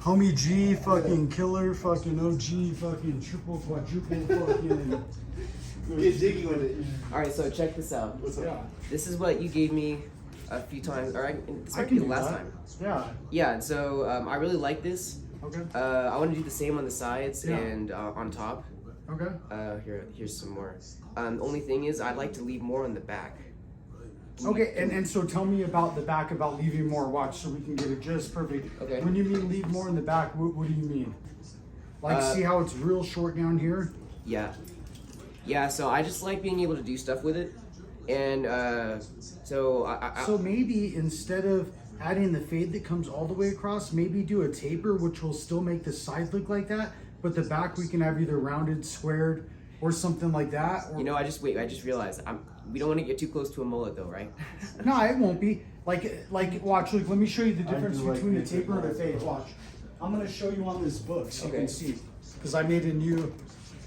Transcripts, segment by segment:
Homie G, fucking killer, fucking OG, fucking triple, quadruple, fucking. Get jiggy with it. All right, so check this out. What's up? Yeah. This is what you gave me a few times, or this I might can be the do last that. time. Yeah. Yeah, and so I really like this. Okay. I want to do the same on the sides Yeah. and on top. Okay. Here's some more. The only thing is, I'd like to leave more on the back. Okay, and so tell me about the back, about leaving more. Watch, so we can get it just perfect. Okay. When you mean leave more in the back, what do you mean? Like, see how it's real short down here? Yeah. Yeah, so I just like being able to do stuff with it. And so So maybe instead of adding the fade that comes all the way across, maybe do a taper, which will still make the side look like that, but the back we can have either rounded, squared, or something like that. Or, you know, I just realized we don't want to get too close to a mullet though, right? no, it won't be. Like watch, look, let me show you the difference do like between a this taper and a with fade. mine. Watch. I'm gonna show you on this book so you Okay. can see. Because I made a new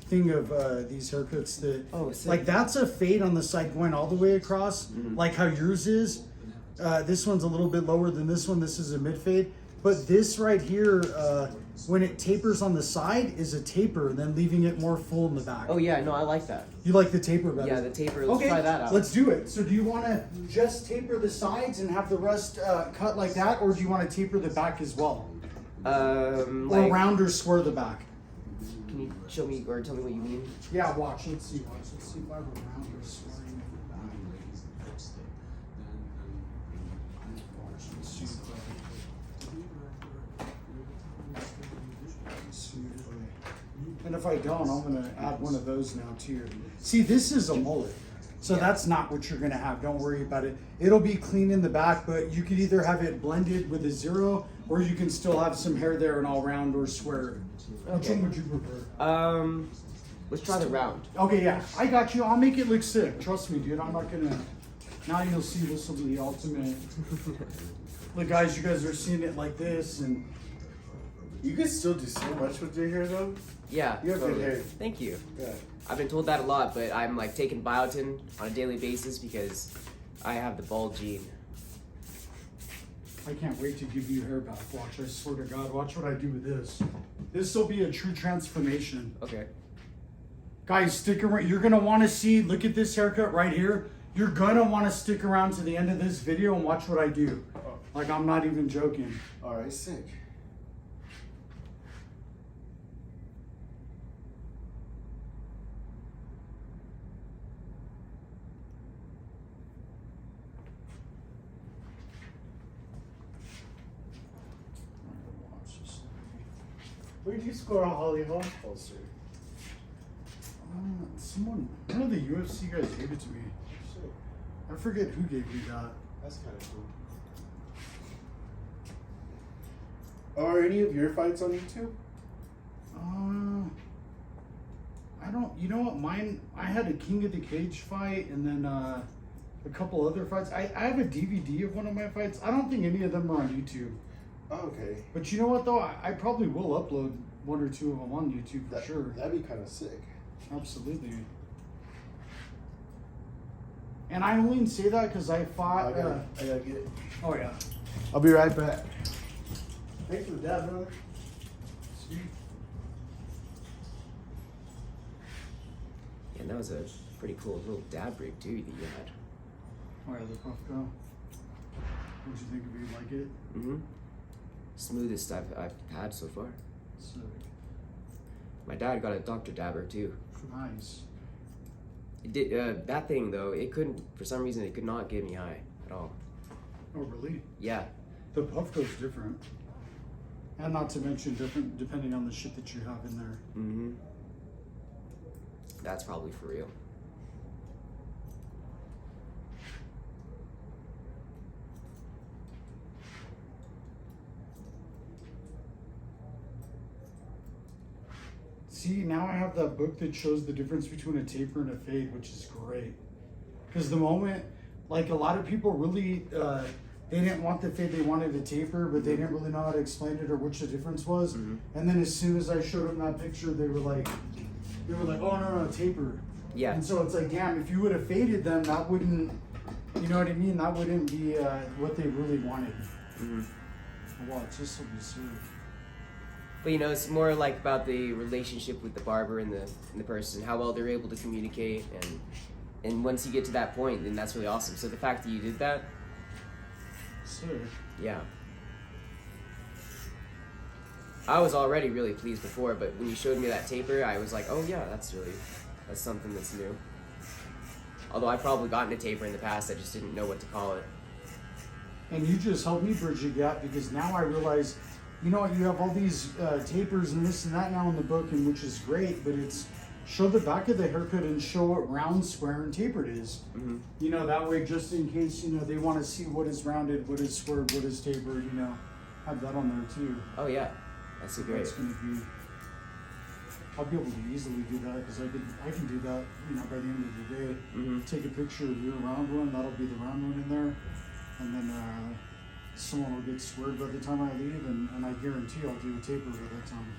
thing of these haircuts that, Oh, sick. like that's a fade on the side going all the way across, like how yours is. This one's a little bit lower than this one. This is a mid fade. But this right here, when it tapers on the side, is a taper, and then leaving it more full in the back. Oh yeah, no, I like that. You like the taper better? Yeah, the taper. Let's Okay, try that out. let's do it. So do you want to just taper the sides and have the rest cut like that, or do you want to taper the back as well? Or Like, round or square the back? can you show me or tell me what you mean? Yeah, watch. Let's see. Watch. Let's see if I have a round or squaring the back. Watch. Let's see if and if I don't, I'm gonna add one of those now too. See, this is a mullet, so that's not what you're gonna have. Don't worry about it. It'll be clean in the back, but you could either have it blended with a zero, or you can still have some hair there and all round or square. Which Okay. one would you prefer? Let's try the round. Okay, yeah, I got you. I'll make it look sick. Trust me, dude. I'm not gonna. Now you'll see this will be the ultimate. Look, guys, you guys are seeing it like this, and You can still do so much with your hair though. Yeah. You have good totally. hair. Thank you. Yeah. I've been told that a lot, but I'm like taking biotin on a daily basis because I have the bald gene. I can't wait to give you hair back. Watch, I swear to God. Watch what I do with this. This will be a true transformation. Okay. Guys, stick around. You're gonna want to see. Look at this haircut right here. You're gonna want to stick around to the end of this video and watch what I do. Like, I'm not even joking. All right, sick. Where did you score a Holly Hall poster? Someone, one of the UFC guys gave it to me. Shit, I forget who gave me that. that's kind of cool. Are any of your fights on YouTube? I don't. You know what? Mine. I had a King of the Cage fight, and then a couple other fights. I have a DVD of one of my fights. I don't think any of them are on YouTube. Oh, okay. But you know what though? I probably will upload one or two of them on YouTube for sure. That'd be kind of sick. Absolutely. And I only say that because I fought. I gotta get it. Oh yeah. I'll be right back. Thanks for the dab, brother. Sweet. Yeah, that was a pretty cool little dab rig too that you had. Oh yeah, the puff go. What'd you think of it? Like it? Mm-hmm. Smoothest I've had so far. So My dad got a Dr. Dabber too. nice. It did that thing though. It couldn't, for some reason, it could not get me high at all. Oh really? Yeah. The puff goes different. And not to mention different depending on the shit that you have in there. Mm-hmm. That's probably for real. See, now I have that book that shows the difference between a taper and a fade, which is great. Because the moment, like a lot of people really, they didn't want the fade, they wanted a taper, but they didn't really know how to explain it or which the difference was. Mhm. And then as soon as I showed them that picture, they were like, oh no, taper. Yeah. And so it's like, damn, if you would have faded them, that wouldn't, you know what I mean? That wouldn't be what they really wanted. Mm-hmm. Watch, this will be sweet. But you know, it's more like about the relationship with the barber and the person, how well they're able to communicate, and once you get to that point, then that's really awesome. So the fact that you did that, Sick. yeah. I was already really pleased before, but when you showed me that taper, I was like, oh yeah, that's something that's new. Although I've probably gotten a taper in the past, I just didn't know what to call it. And you just helped me bridge the gap because now I realize, you know what, you have all these tapers and this and that now in the book, and which is great, but it's show the back of the haircut and show what round, square, and tapered is. Mm-hmm. You know, that way, just in case, you know, they want to see what is rounded, what is squared, what is tapered, you know, have that on there too. Oh yeah, that's a great. That's going to be, I'll be able to easily do that because I can do that, you know, by the end of the day. Mm-hmm. Take a picture of your round one, that'll be the round one in there, and then someone will get squared by the time I leave, and I guarantee I'll do a taper by that time.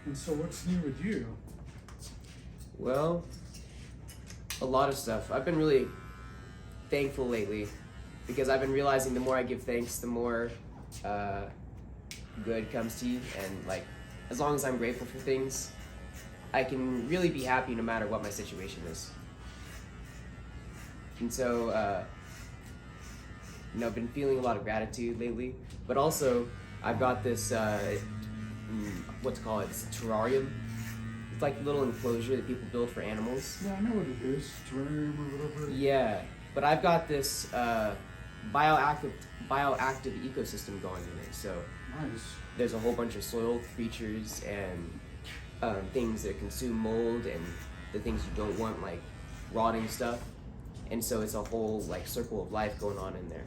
And so what's new with you? Well, a lot of stuff. I've been really thankful lately because I've been realizing the more I give thanks, the more good comes to you. And like, as long as I'm grateful for things, I can really be happy no matter what my situation is. And so, you know, I've been feeling a lot of gratitude lately, but also I've got this, what's it called? It's a terrarium. It's like a little enclosure that people build for animals. Yeah, I know what it is. Terrarium or whatever. Yeah, but I've got this bioactive ecosystem going in it. So Nice. there's a whole bunch of soil creatures and things that consume mold and the things you don't want, like rotting stuff. And so it's a whole like circle of life going on in there.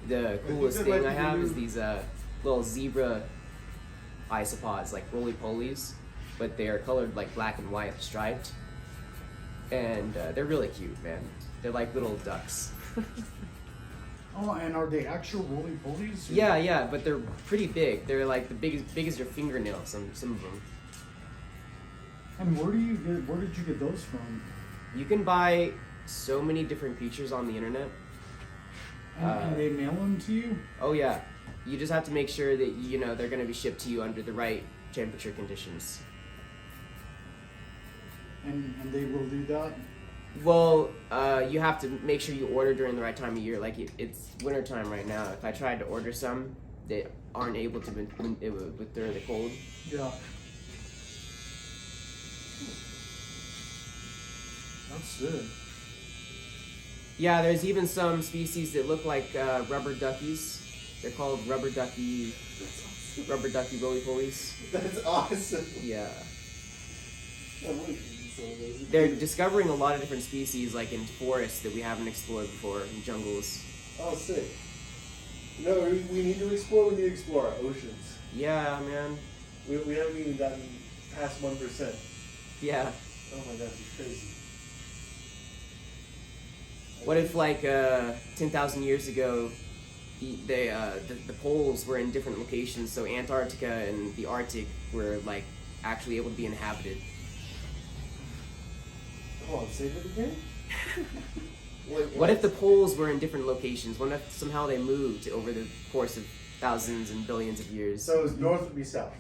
The coolest thing I have is these little zebra isopods, like roly-polies, but they are colored like black and white striped. And they're really cute, man. They're like little ducks. Oh, and are they actual roly-polies? Yeah, but they're pretty big. They're like the big as your fingernail, some of them. And where did you get those from? You can buy so many different creatures on the internet. And they mail them to you? Oh yeah. You just have to make sure that, you know, they're going to be shipped to you under the right temperature conditions. And they will do that? Well, you have to make sure you order during the right time of year. Like, it's winter time right now. If I tried to order some, they aren't able to during the cold. Yeah. That's it. Yeah, there's even some species that look like rubber duckies. They're called rubber ducky roly-polies. That's awesome. Yeah. I'm looking at some of those. They're discovering a lot of different species, like in forests that we haven't explored before, in jungles. Oh, sick. No, we need to explore. We need to explore our oceans. Yeah, man. We haven't even gotten past 1%. Yeah. Oh my gosh, it's crazy. What if, like, 10,000 years ago, the poles were in different locations, so Antarctica and the Arctic were, like, actually able to be inhabited? Come on, say that again? What if the poles were in different locations? What if somehow they moved over the course of thousands and billions of years? So it's north would be south.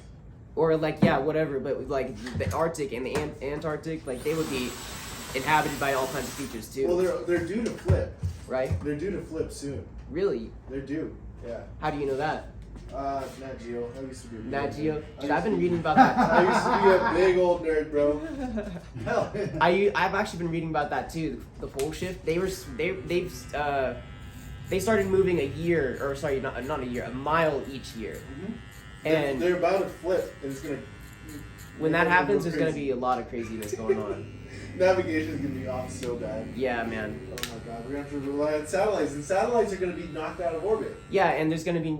Or, like, yeah, whatever, but, like, the Arctic and the Antarctic, like, they would be inhabited by all kinds of creatures, too. Well, they're due to flip. Right? They're due to flip soon. Really? They're due. Yeah. How do you know that? Nat Geo. I used to be a big Nat old Geo? nerd. Dude, I've been reading about that. I used to be a big old nerd, bro. Hell. I've actually been reading about that too. The pole shift. They started moving a mile each year. Mm-hmm. And they're about to flip. And it's gonna. when that happens, there's gonna crazy. be a lot of craziness going on. Navigation's gonna be off so bad. Yeah, man. Oh my god, we're gonna have to rely on satellites, and satellites are gonna be knocked out of orbit. Yeah, and there's gonna be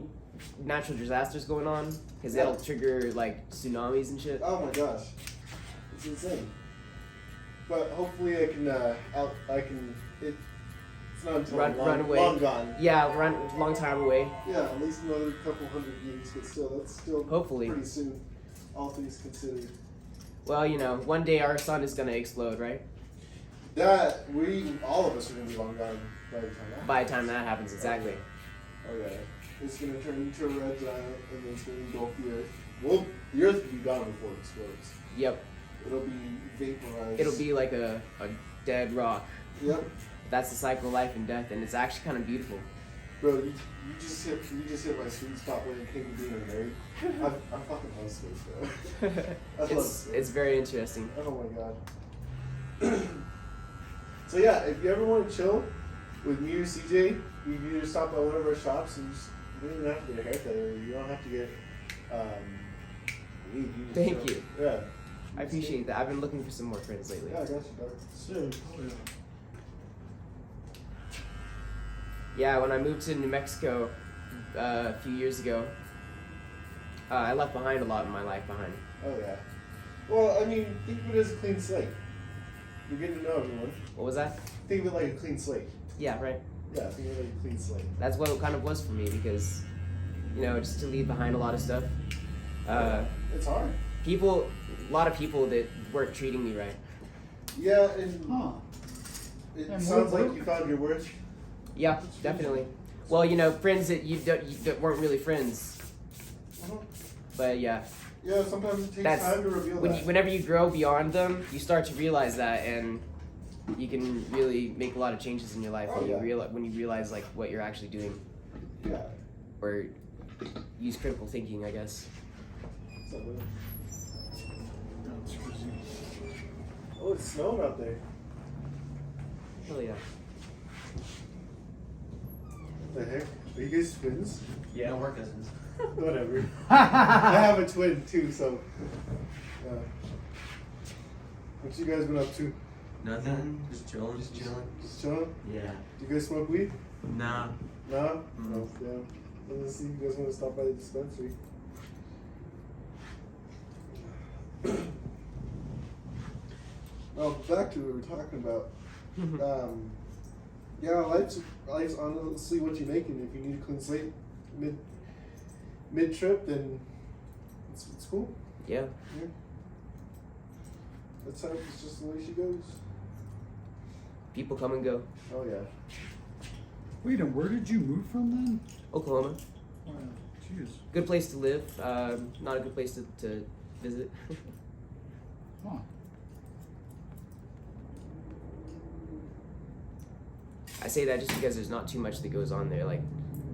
natural disasters going on because that'll trigger like tsunamis and shit. Oh my gosh, it's insane. But hopefully, It's not until run away. long gone. Yeah, long time away. Yeah, at least another couple hundred years, but still, that's still Hopefully. pretty soon, all things considered. Well, you know, one day our sun is gonna explode, right? That all of us are gonna be long gone by the time that. By the time that happens, exactly. Oh yeah, it's gonna turn into a red giant, and then it's gonna engulf the Earth. Well, the Earth will be gone before it explodes. Yep. It'll be vaporized. It'll be like a dead rock. Yep. That's the cycle of life and death, and it's actually kind of beautiful. Bro, you just hit my sweet spot when it came to being a nerd. I fucking love space, bro. I love space. It's very interesting. Oh my god. So yeah, if you ever want to chill with me or CJ, you can either stop by one of our shops and you don't even have to get a haircut, or you don't have to get weed. You just Thank chill. you. Yeah. I appreciate that. I've been looking for some more friends lately. Yeah, I got you, dog. Sick. Oh, yeah. Yeah, when I moved to New Mexico a few years ago, I left behind a lot of my life behind. Oh yeah. Well, I mean, think of it as a clean slate. You're getting to know everyone. What was that? Think of it like a clean slate. Yeah, right. Yeah, think of it like a clean slate. That's what it kind of was for me because, you know, just to leave behind a lot of stuff. It's hard. A lot of people that weren't treating me right. Yeah, and Huh. it And sounds what- like you found your worth. Yeah, definitely. Well, you know, friends that you weren't really friends. But yeah, Yeah, sometimes it takes that's time to reveal that. whenever you grow beyond them, you start to realize that, and you can really make a lot of changes in your life Oh, when yeah. you realize like what you're actually doing, Yeah. or use critical thinking, I guess. What's up, brother? That's crazy. Oh, it's snowing out there. Hell yeah. What the heck? Are you guys twins? Yeah, we're cousins. Whatever. I have a twin too, so. What you guys been up to? Nothing. Just chilling. Just chilling. Just chilling? Yeah. Do you guys smoke weed? Nah. No? Mm. Oh, yeah. Let's see if you guys want to stop by the dispensary. Well, back to what we were talking about. Yeah, life's honestly what you're making. If you need a clean slate mid trip, then it's cool. Yeah. Yeah. That's how it's just the way she goes. People come and go. Oh yeah. Wait, and where did you move from then? Oklahoma, Wow, jeez. good place to live. Not a good place to visit. Huh. I say that just because there's not too much that goes on there. Like,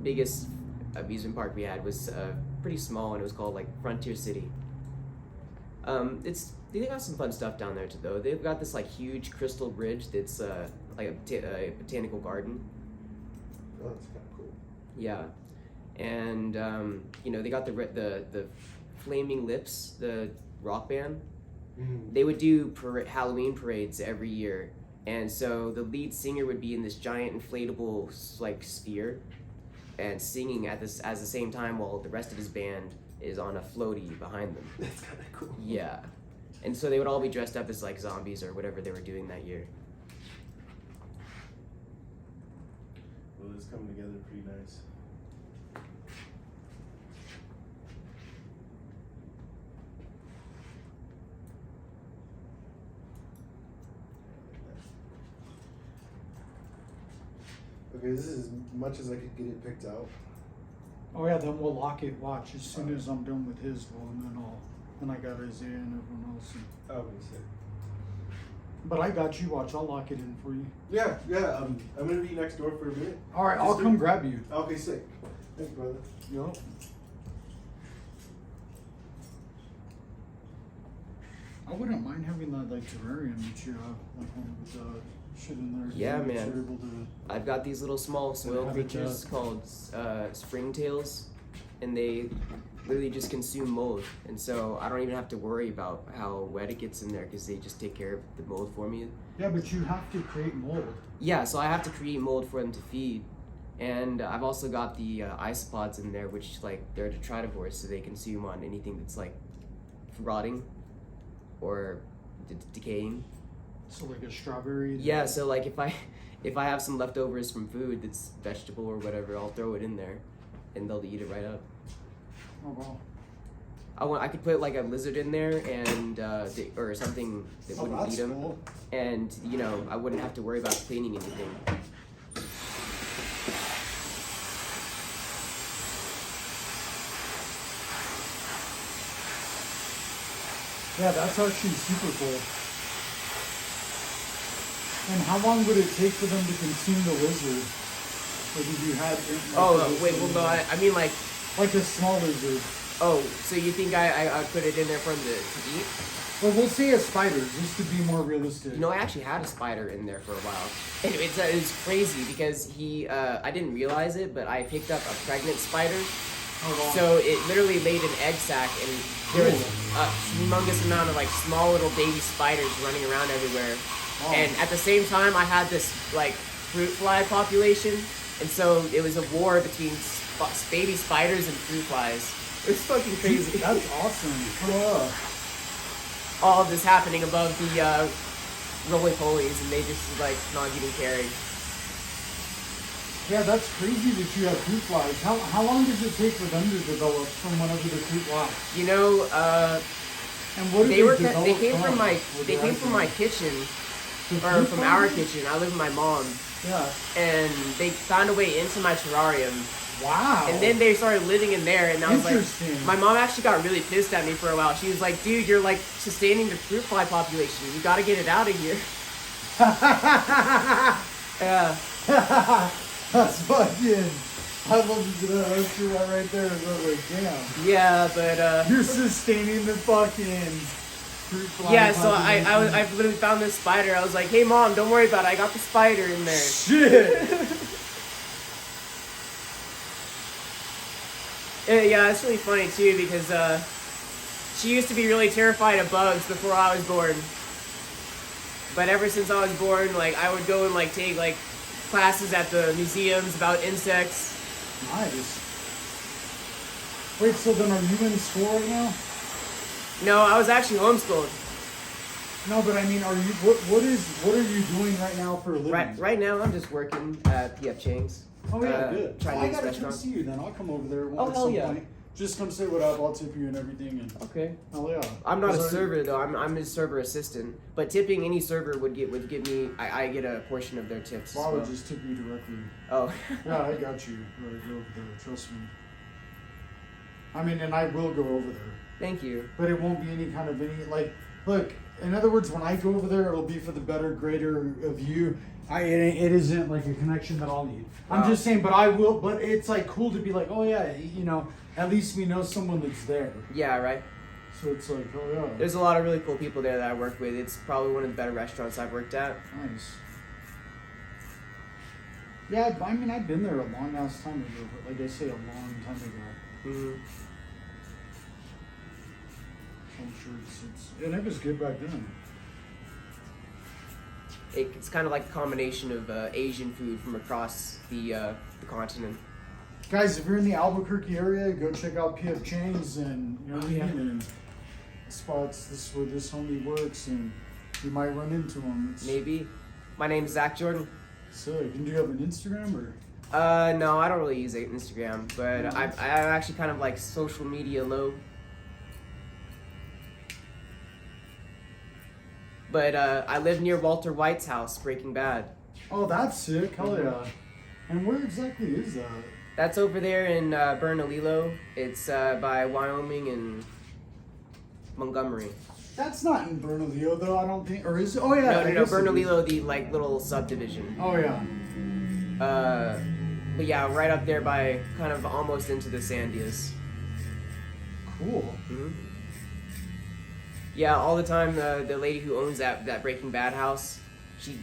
biggest amusement park we had was pretty small, and it was called like Frontier City. They got some fun stuff down there too, though. They've got this like huge crystal bridge that's like a botanical garden. Oh, that's kind of cool. Yeah, and you know, they got the Flaming Lips, the rock band. They would do Halloween parades every year, and so the lead singer would be in this giant inflatable like sphere, and singing at the same time while the rest of his band is on a floaty behind them. That's kind of cool. Yeah, and so they would all be dressed up as like zombies or whatever they were doing that year. Well, it's coming together pretty nice. Okay, this is as much as I could get it picked out. Oh yeah, then we'll lock it. Watch as soon as I'm done with his one, then I got Isaiah and everyone else. Oh, okay, sick. But I got you. Watch, I'll lock it in for you. Yeah, yeah. I'm gonna be next door for a minute. All right, Just I'll do- come grab you. Okay, sick. Thanks, brother. Yup. I wouldn't mind having that like terrarium that you have, like one with shit in there. Yeah, that man. you're able to- I've got these little small soil habitat. creatures called springtails, and they literally just consume mold. And so I don't even have to worry about how wet it gets in there because they just take care of the mold for me. Yeah, but you have to create mold. Yeah, so I have to create mold for them to feed. And I've also got the isopods in there, which like they're detritivores, so they consume on anything that's like rotting or decaying. So like a strawberry. Yeah, so like if I have some leftovers from food that's vegetable or whatever, I'll throw it in there, and they'll eat it right up. Oh wow. I could put like a lizard in there and or something that wouldn't that's eat them, cool. and you know I wouldn't have to worry about cleaning anything. Yeah, that's actually super cool. And how long would it take for them to consume the lizard? Like if you had. Wait, well no, I mean like a small lizard. oh, so you think I put it in there for them to eat? Well, we'll say a spider, just to be more realistic. You know, I actually had a spider in there for a while. And it was crazy because I didn't realize it, but I picked up a pregnant spider. Oh, wow. So it literally laid an egg sac, and there was a humongous amount of like small little baby spiders running around everywhere. Wow. And at the same time, I had this like fruit fly population, and so it was a war between baby spiders and fruit flies. It was fucking crazy. That's awesome. All of this happening above the roly-polies, and they just like not even caring. Yeah, that's crazy that you have fruit flies. How long does it take for them to develop from whenever the fruit flies? You know, And what do they came from my kitchen, or from our kitchen. I live with my mom, Yeah. and and they found a way into my terrarium. Wow. And then they started living in there, and I was Interesting. like, my mom actually got really pissed at me for a while. She was like, dude, you're like sustaining the fruit fly population. You gotta get it out of here. Yeah. That's fucking. I love that fruit fly right there. I was like, damn. Yeah, but You're sustaining the fucking fruit fly. yeah, so population. I literally found this spider. I was like, hey mom, don't worry about it. I got the spider in there. Shit. Yeah, it's really funny too because she used to be really terrified of bugs before I was born. But ever since I was born, like I would go and like take like classes at the museums about insects. Nice. Wait, so then are you in school right now? No, I was actually homeschooled. No, but I mean, are you? What are you doing right now for a living? Right now, I'm just working at PF Chang's. Oh yeah, good. Chinese I gotta come restaurant. see you then. I'll come over there Oh, at hell some yeah. point. Just come say what up. I'll tip you and everything. And Okay. hell yeah. I'm not a Is that- server though. I'm a server assistant. But tipping any server would give me. I get a portion of their tips. Well, I as would well. just tip you directly. Oh. Yeah, I got you. Right, go over there. Trust me. I mean, and I will go over there, Thank you. but it won't be any kind of like. Look, in other words, when I go over there, it'll be for the better, greater of you. It isn't like a connection that I'll need. I'm Wow. just saying, but I will. But it's like cool to be like, oh yeah, at least we know someone that's there. Yeah. Right. So it's like, oh yeah, There's a lot of really cool people there that I work with. It's probably one of the better restaurants I've worked at. nice. Yeah, I mean, I've been there a long ass time ago, but like I say, a long time ago. Mm-hmm. I'm sure and it was good back then. It's kind of like a combination of Asian food from across the continent. Guys, if you're in the Albuquerque area, go check out PF Chang's and you know what I mean. Yeah. And spots. This is where this homie works, and you might run into him. It's Maybe. My name's Zach Jordan. sick. And do you have an Instagram or? No, I don't really use Instagram, but I'm actually kind of like social media low. But I live near Walter White's house, Breaking Bad. Oh, that's sick. Hell Mhm. yeah. And where exactly is that? That's over there in Bernalillo. It's by Wyoming and Montgomery. That's not in Bernalillo though. I don't think. Or is it? Oh yeah. I No, guess it is. Bernalillo, the like little subdivision. Oh yeah. But yeah, right up there by kind of almost into the Sandias. Cool. Hmm. Yeah, all the time the lady who owns that Breaking Bad house, she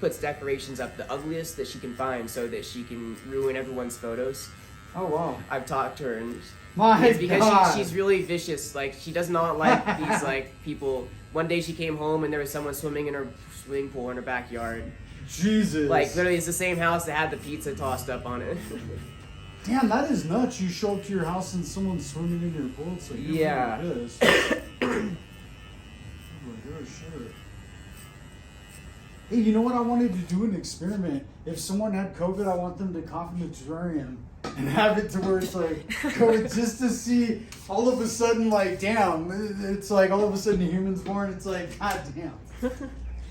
puts decorations up the ugliest that she can find so that she can ruin everyone's photos. Oh wow. I've talked to her and My because God. she's really vicious. Like she does not like these like people. One day she came home and there was someone swimming in her swimming pool in her backyard. Jesus. Like literally, it's the same house that had the pizza tossed up on it. Damn, that is nuts. You show up to your house and someone's swimming in your pool. It's like, you're Yeah. really pissed. Oh, shit. Hey, you know what? I wanted to do an experiment. If someone had COVID, I want them to cough in the terrarium and have it to where it's like COVID, just to see all of a sudden, like, damn, it's like all of a sudden a human's born. It's like, god damn.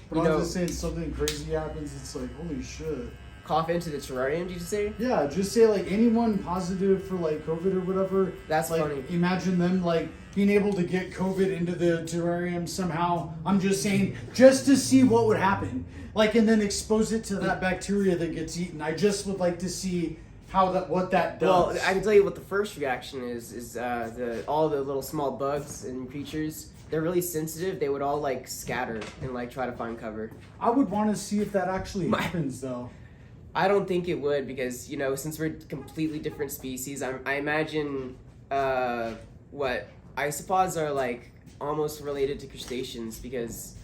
But I'm just saying something crazy happens. It's like, holy shit. Cough into the terrarium, did you say? Yeah, just say like anyone positive for like COVID or whatever. That's like, funny. Imagine them like being able to get COVID into the terrarium somehow. I'm just saying, just to see what would happen. Like, and then expose it to that bacteria that gets eaten. I just would like to see what that does. Well, I can tell you what the first reaction is all the little small bugs and creatures. They're really sensitive. They would all like scatter and like try to find cover. I would want to see if that actually happens though. I don't think it would because, you know, since we're completely different species, I imagine what isopods are like almost related to crustaceans because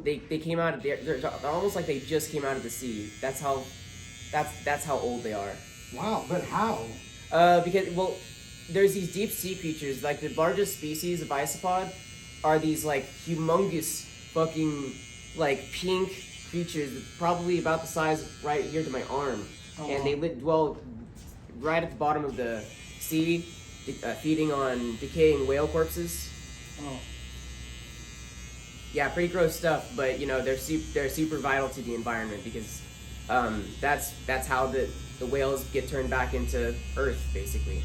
they came out of they're almost like they just came out of the sea. That's how old they are. Wow, but how? Because well, there's these deep sea creatures. Like the largest species of isopod are these like humongous fucking like pink creatures, probably about the size right here to my arm, and they dwell right at the bottom of the sea, feeding on decaying whale corpses. Oh. Yeah, pretty gross stuff, but you know they're super vital to the environment because that's how the whales get turned back into Earth, basically.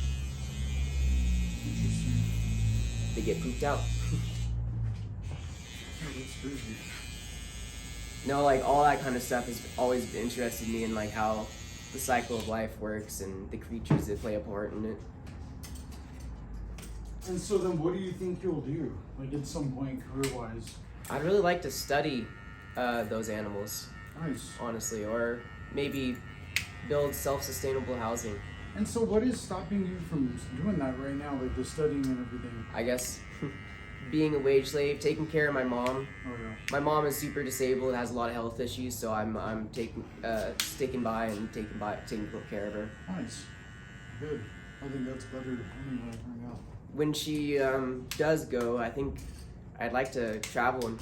Interesting. They get pooped out. That's crazy. No, like all that kind of stuff has always interested me in like how the cycle of life works and the creatures that play a part in it. And so then what do you think you'll do, like at some point career-wise? I'd really like to study those animals, Nice. honestly, or maybe build self-sustainable housing. And so what is stopping you from doing that right now, like the studying and everything? I guess being a wage slave, taking care of my mom. Oh yeah. My mom is super disabled, has a lot of health issues, so I'm sticking by and taking care of her. Nice. Good. I think that's better anyway right now. When she does go, I think I'd like to travel, and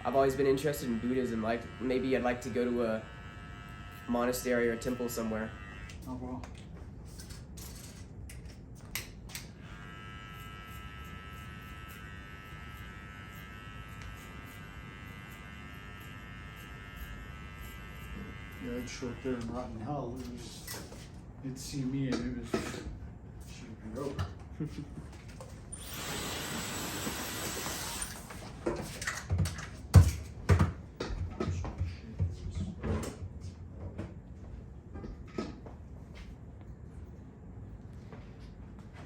I've always been interested in Buddhism. Like maybe I'd like to go to a monastery or a temple somewhere. Oh well. Yeah, it's short there in rotten hell. It'd see me and it was she'd be over.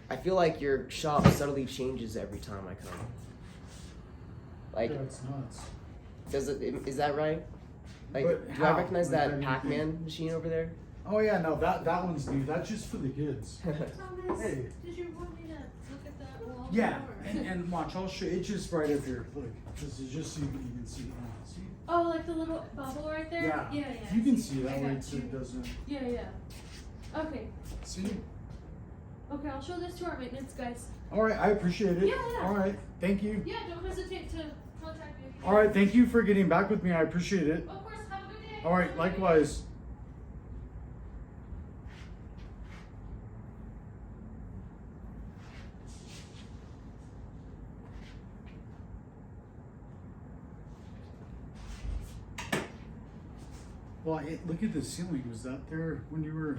I feel like your shop subtly changes every time I come. Like, Yeah, it's nuts. is that right? Like, But do I how? recognize Like, that anything? Pac-Man machine over there? Oh yeah, no, that one's new. That's just for the kids. Thomas, Hey. did you want me to look at that wall? Yeah, or- and watch, I'll show you. It's just right up here. Look, this is just so you can see. See? Oh, like the little bubble right there? Yeah. Yeah, yeah. You I can see that I way got so you. it doesn't. Yeah, yeah. Okay. See? Okay, I'll show this to our maintenance guys. All right, I appreciate it. Yeah, yeah. All right, thank you. Yeah, don't hesitate to contact me. if you All right, thank you for getting back with me. I appreciate it. Of course, have a good day. All right, likewise. Well, look at the ceiling. Was that there when you were?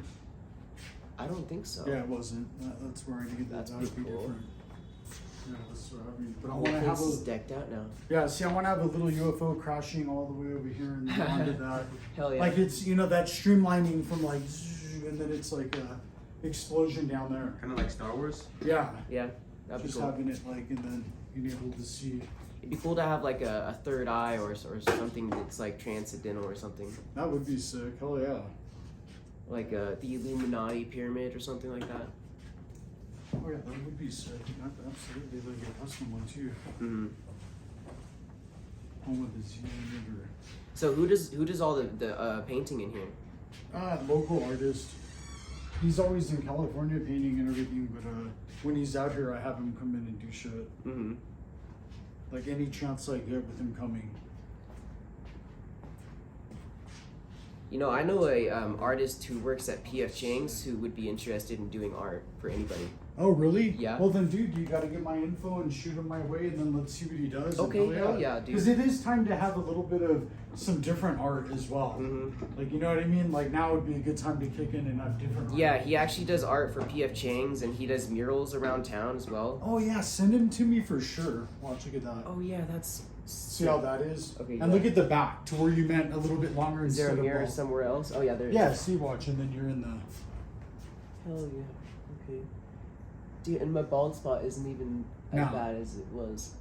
I don't think so. Yeah, it wasn't. That's where I needed that. That's That would be pretty cool. different. Yeah, that's what I mean. But I The want to whole have place is a. decked out now. Yeah, see, I want to have a little UFO crashing all the way over here and then onto that. Hell yeah. Like it's, you know, that streamlining from like, and then it's like a explosion down there. Kind of like Star Wars. Yeah, Yeah, that'd be just cool. having it like, and then being able to see. It'd be cool to have like a third eye or something that's like transcendental or something. That would be sick. Hell yeah. Like the Illuminati pyramid or something like that. Oh yeah, that would be sick. Absolutely, like a custom one too. Mm-hmm. Home of the Xenomid or. So who does all the painting in here? Local artist. He's always in California painting and everything, but when he's out here, I have him come in and do shit. Mm-hmm. Like any chance I get with him coming. You know, I know a artist who works at PF Chang's who would be interested in doing art for anybody. Oh, really? Yeah. Well, then, dude, you got to get my info and shoot him my way, and then let's see what he does. And Okay, hell yeah, dude. Because it is time to have a little bit of some different art as well. Mm-hmm. Like, you know what I mean? Like, now would be a good time to kick in and have different art. Yeah, he actually does art for PF Chang's, and he does murals around town as well. Oh, yeah, send him to me for sure. Watch, look at that. Oh yeah, that's. See how that is? Okay, And yeah. look at the back to where you meant a little bit longer Is there instead a mirror of somewhere else? Oh yeah, there is. Yeah, see, watch, and then you're in the... Hell yeah. Okay. Dude, and my bald spot isn't even as No. bad as it was.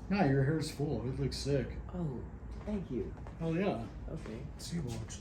Nah, your hair's full. It looks sick. Oh, thank you. Oh, yeah. Okay. See, watch.